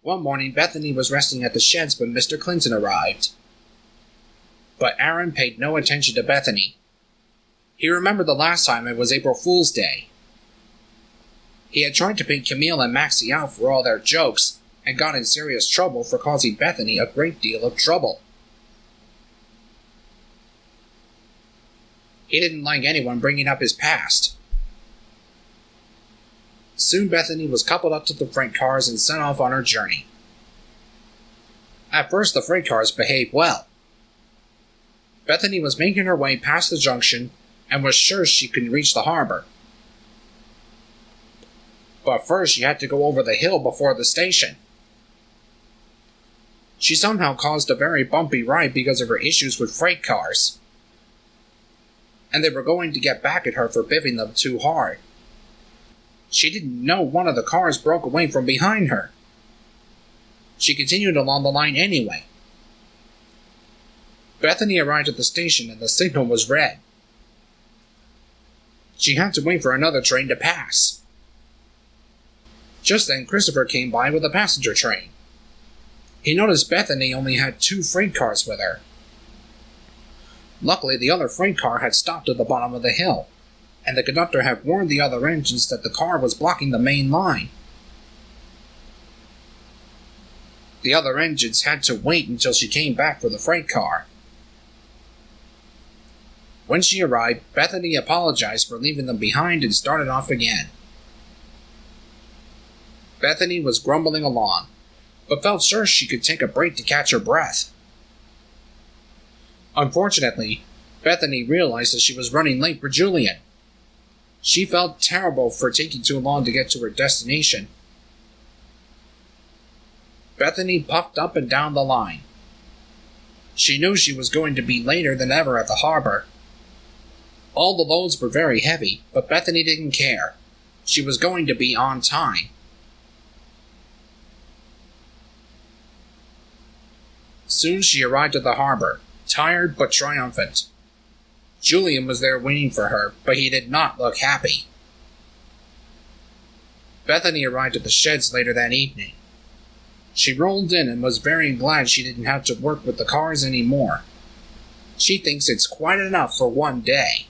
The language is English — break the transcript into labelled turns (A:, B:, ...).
A: One morning, Bethany was resting at the sheds when Mr. Clinton arrived. But Aaron paid no attention to Bethany. He remembered the last time it was April Fool's Day. He had tried to paint Camille and Maxie out for all their jokes, and got in serious trouble for causing Bethany a great deal of trouble. He didn't like anyone bringing up his past. Soon Bethany was coupled up to the freight cars and sent off on her journey. At first the freight cars behaved well. Bethany was making her way past the junction and was sure she could reach the harbor. But first she had to go over the hill before the station. She somehow caused a very bumpy ride because of her issues with freight cars, and they were going to get back at her for biffing them too hard. She didn't know one of the cars broke away from behind her. She continued along the line anyway. Bethany arrived at the station and the signal was red. She had to wait for another train to pass. Just then Christopher came by with a passenger train. He noticed Bethany only had 2 freight cars with her. Luckily, the other freight car had stopped at the bottom of the hill, and the conductor had warned the other engines that the car was blocking the main line. The other engines had to wait until she came back for the freight car. When she arrived, Bethany apologized for leaving them behind and started off again. Bethany was grumbling along, but felt sure she could take a break to catch her breath. Unfortunately, Bethany realized that she was running late for Julian. She felt terrible for taking too long to get to her destination. Bethany puffed up and down the line. She knew she was going to be later than ever at the harbor. All the loads were very heavy, but Bethany didn't care. She was going to be on time. Soon she arrived at the harbor, tired but triumphant. Julian was there waiting for her, but he did not look happy. Bethany arrived at the sheds later that evening. She rolled in and was very glad she didn't have to work with the cars anymore. She thinks it's quite enough for one day.